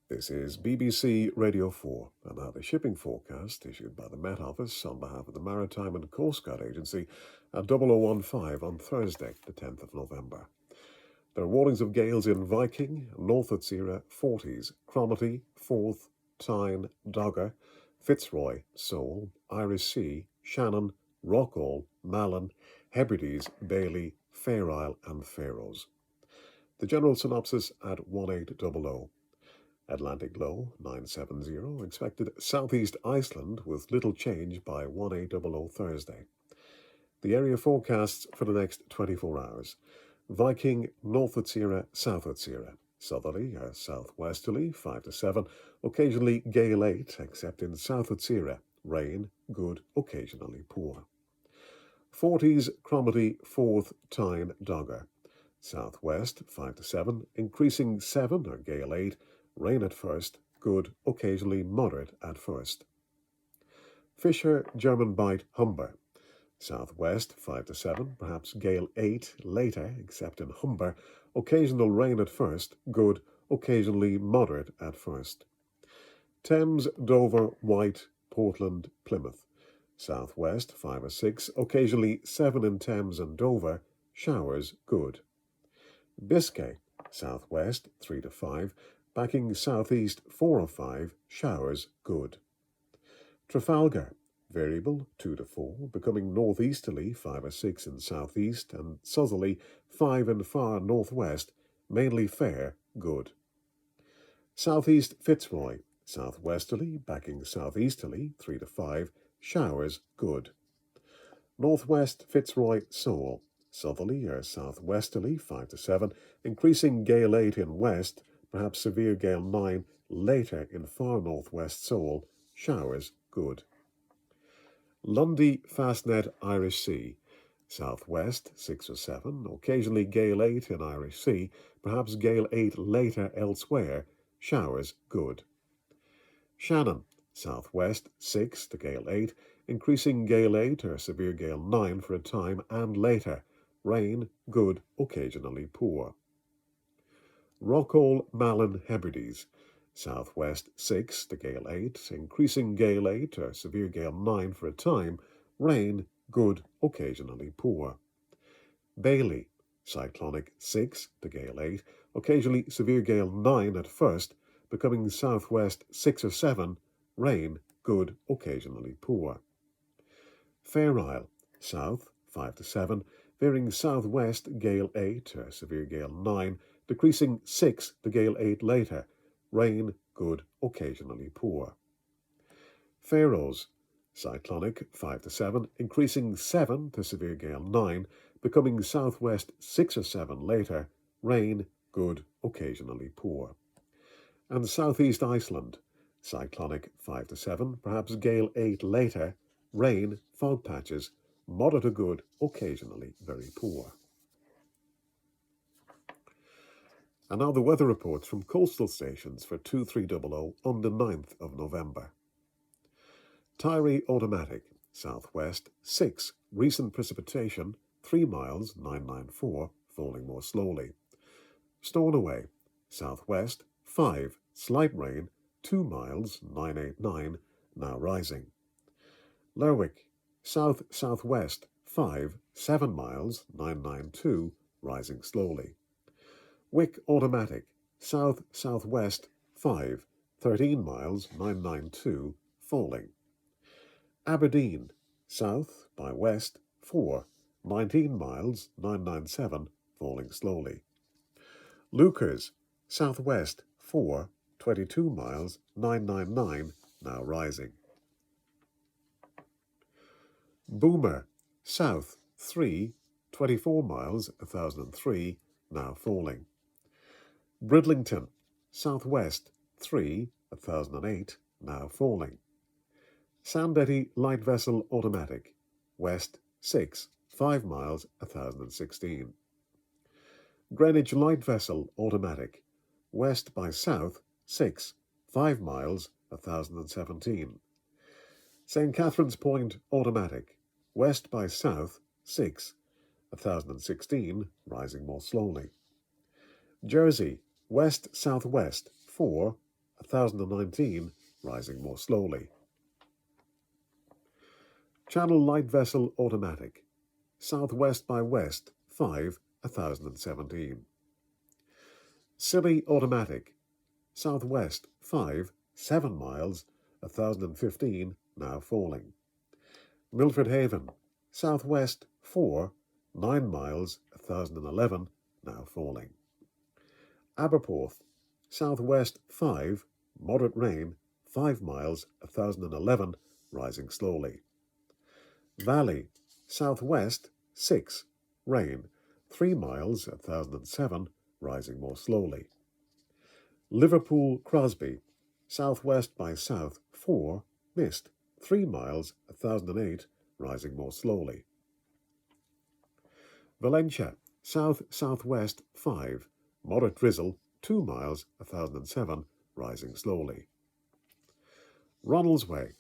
This is BBC Radio 4, and now the shipping forecast issued by the Met Office on behalf of the Maritime and Coast Guard Agency at 0015 on Thursday, the 10th of November. There are warnings of gales in Viking, North at Sierra, 40s, Cromarty, Forth, Tyne, Dogger, Fitzroy, Seoul, Irish Sea, Shannon, Rockall, Malin, Hebrides, Bailey, Fair Isle and Faroes. The general synopsis at 1800. Atlantic low 970, expected southeast Iceland with little change by 1800 Thursday. The area forecasts for the next 24 hours. Viking, North at Sierra, South at Sierra. Southerly or southwesterly 5 to 7, occasionally gale 8, except in South at Sierra. Rain, good, occasionally poor. 40s, Cromarty, Forth, Tyne, Dogger. Southwest 5 to 7, increasing 7 or gale 8, rain at first, good, occasionally moderate at first. Fisher, German Bight, Humber. Southwest 5 to 7, perhaps gale 8 later, except in Humber, occasional rain at first, good, occasionally moderate at first. Thames, Dover, White, Portland, Plymouth. Southwest 5 or 6, occasionally 7 in Thames and Dover, showers, good. Biscay, southwest 3 to 5, backing southeast 4 or 5, showers, good. Trafalgar, variable 2 to 4, becoming northeasterly 5 or 6 in southeast and southerly 5 in far northwest, mainly fair, good. Southeast Fitzroy, southwesterly, backing southeasterly 3 to 5, showers, good. Northwest Fitzroy, Seoul, southerly or southwesterly 5 to 7, increasing gale 8 in west, perhaps severe gale 9 later in far northwest Seoul, showers, good. Lundy Fastnet, Irish Sea, southwest 6 or 7, occasionally gale 8 in Irish Sea, perhaps gale 8 later elsewhere, showers, good. Shannon, southwest 6 to gale 8, increasing gale 8 or severe gale 9 for a time and later, rain, good, occasionally poor. Rockall, Malin, Hebrides, southwest 6 to gale 8, increasing gale 8 or severe gale 9 for a time, rain, good, occasionally poor. Bailey, cyclonic 6 to gale 8, occasionally severe gale 9 at first, becoming southwest 6 or 7, rain, good, occasionally poor. Fair Isle, south 5 to 7, veering southwest gale 8 or severe gale 9, decreasing 6 to gale 8 later, rain, good, occasionally poor. Faroes, cyclonic 5 to 7, increasing 7 to severe gale 9, becoming southwest 6 or 7 later, rain, good, occasionally poor. And southeast Iceland, cyclonic 5 to 7, perhaps gale 8 later, rain, fog patches, moderate to good, occasionally very poor. And now the weather reports from coastal stations for 2300 on the 9th of November. Tyree Automatic, southwest 6, recent precipitation 3 miles 994, falling more slowly. Stornoway, southwest 5, slight rain, 2 miles 989, now rising. Lerwick, south-southwest 5, 7 miles 992, rising slowly. Wick Automatic, south-southwest 5, 13 miles 992, falling. Aberdeen, south by west 4, 19 miles 997, falling slowly. Lukers, southwest 4, 22 miles 999, now rising. Boomer, south 3, 24 miles 1003, now falling. Bridlington, southwest 3, 1008, now falling. Sandetty Light Vessel Automatic, west 6, 5 miles 1016. Greenwich Light Vessel Automatic, west by south 6, 5 miles 1017. St. Catherine's Point Automatic, west by south 6, 1016, rising more slowly. Jersey, west-southwest 4, 1019, rising more slowly. Channel Light Vessel Automatic, southwest by west 5, 1017. Scilly Automatic, southwest 5, 7 miles 1015, now falling. Milford Haven, southwest 4, 9 miles 1011, now falling. Aberporth, southwest 5, moderate rain 5 miles 1011, rising slowly. Valley, southwest 6, rain 3 miles 1007, rising more slowly. Liverpool Crosby, southwest by south 4, mist 3 miles 1008, rising more slowly. Valencia, south-southwest 5, moderate drizzle 2 miles 1007, rising slowly. Ronaldsway,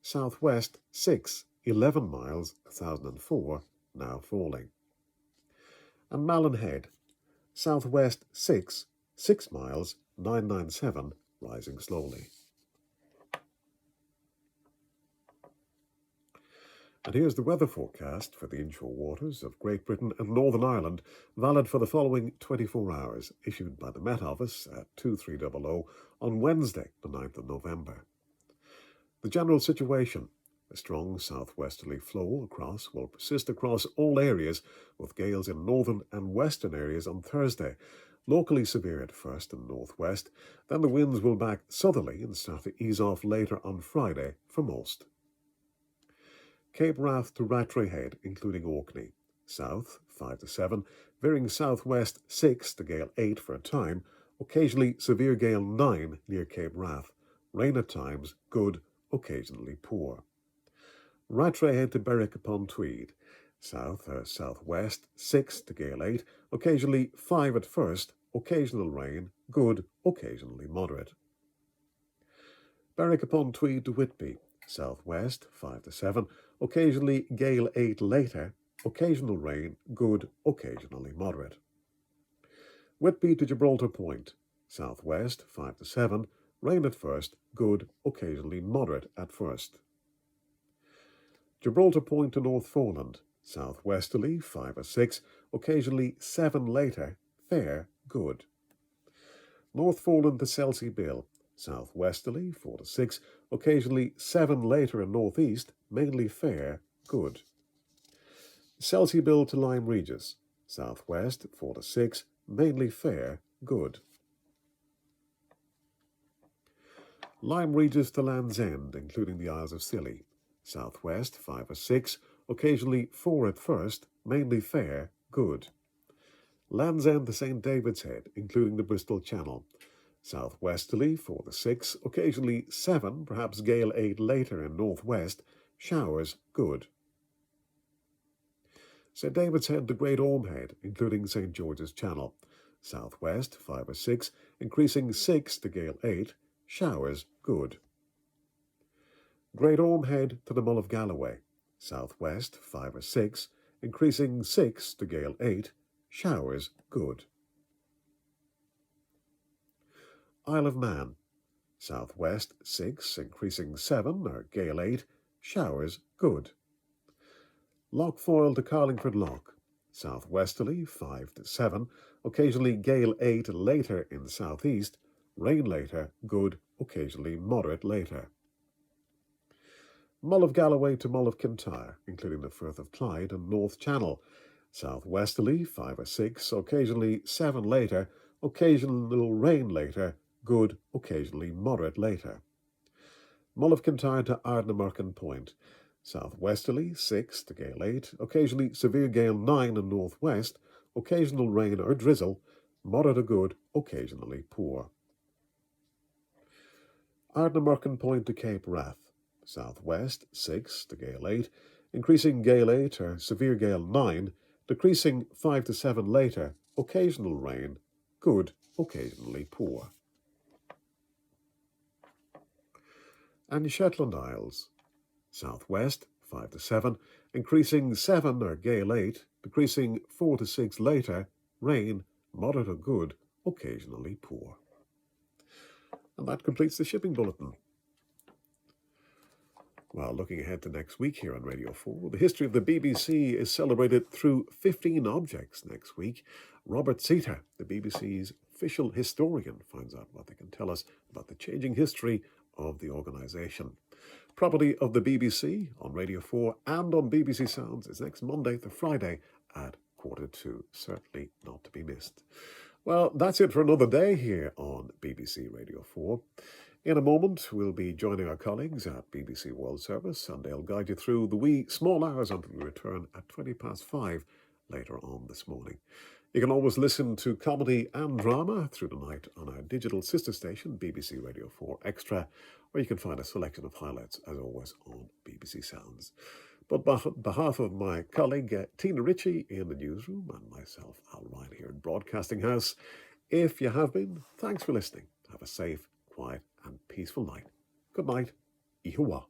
southwest 6, 11 miles 1004, now falling. And Malin southwest 6, 6 miles 997, rising slowly. And here's the weather forecast for the inshore waters of Great Britain and Northern Ireland, valid for the following 24 hours, issued by the Met Office at 2300 on Wednesday, the 9th of November. The general situation: a strong southwesterly flow will persist across all areas, with gales in northern and western areas on Thursday, locally severe at first in northwest. Then the winds will back southerly and start to ease off later on Friday for most. Cape Wrath to Rattray Head, including Orkney. South, 5 to 7, veering southwest 6 to gale 8 for a time, occasionally severe gale 9 near Cape Wrath. Rain at times, good, occasionally poor. Rattray Head to Berwick upon Tweed. South or southwest 6 to gale 8, occasionally 5 at first, occasional rain, good, occasionally moderate. Berwick upon Tweed to Whitby. Southwest 5 to 7, occasionally gale 8 later, occasional rain, good, occasionally moderate. Whitby to Gibraltar Point. Southwest 5 to 7, rain at first, good, occasionally moderate at first. Gibraltar Point to North Foreland. Southwesterly 5 or 6, occasionally 7 later, fair, good. North Foreland to Selsey Bill. Southwesterly 4 to 6, occasionally 7 later and northeast, mainly fair, good. Selsey Bill to Lyme Regis. Southwest 4 to 6, mainly fair, good. Lyme Regis to Land's End, including the Isles of Scilly. Southwest 5 or 6, occasionally 4 at first, mainly fair, good. Land's End to St. David's Head, including the Bristol Channel. Southwesterly 4 to 6, occasionally 7, perhaps gale 8 later in northwest, showers, good. St. David's Head to Great Orme Head, including St. George's Channel. Southwest 5 or 6, increasing 6 to gale 8, showers, good. Great Orme Head to the Mull of Galloway. Southwest 5 or 6, increasing 6 to gale 8, showers good. Isle of Man, southwest 6, increasing 7 or gale 8, showers good. Loch Foyle to Carlingford Loch, southwesterly 5 to 7, occasionally gale 8 later in the southeast, rain later, good, occasionally moderate later. Mull of Galloway to Mull of Kintyre, including the Firth of Clyde and North Channel, southwesterly 5 or 6, occasionally 7 later, occasional rain later, good, occasionally moderate later. Mull of Kintyre to Ardnamurchan Point, southwesterly 6 to gale 8, occasionally severe gale 9 in northwest, occasional rain or drizzle, moderate or good, occasionally poor. Ardnamurchan Point to Cape Wrath, southwest 6 to gale 8, increasing gale 8 or severe gale 9, decreasing 5 to 7 later, occasional rain, good, occasionally poor. And Shetland Isles, southwest 5 to 7, increasing 7 or gale 8, decreasing 4 to 6 later, rain, moderate or good, occasionally poor. And that completes the shipping bulletin. Well, looking ahead to next week here on Radio 4, the history of the BBC is celebrated through 15 objects next week. Robert Seater, the BBC's official historian, finds out what they can tell us about the changing history of the organisation. Property of the BBC on Radio 4 and on BBC Sounds is next Monday to Friday at 1:45. Certainly not to be missed. Well, that's it for another day here on BBC Radio 4. In a moment, we'll be joining our colleagues at BBC World Service, and they'll guide you through the wee small hours until we return at 5:20 later on this morning. You can always listen to comedy and drama through the night on our digital sister station, BBC Radio 4 Extra, where you can find a selection of highlights, as always, on BBC Sounds. But on behalf of my colleague Tina Ritchie in the newsroom and myself, Al Ryan here in Broadcasting House, if you have been, thanks for listening. Have a safe, quiet and peaceful night. Good night. Ihuwa.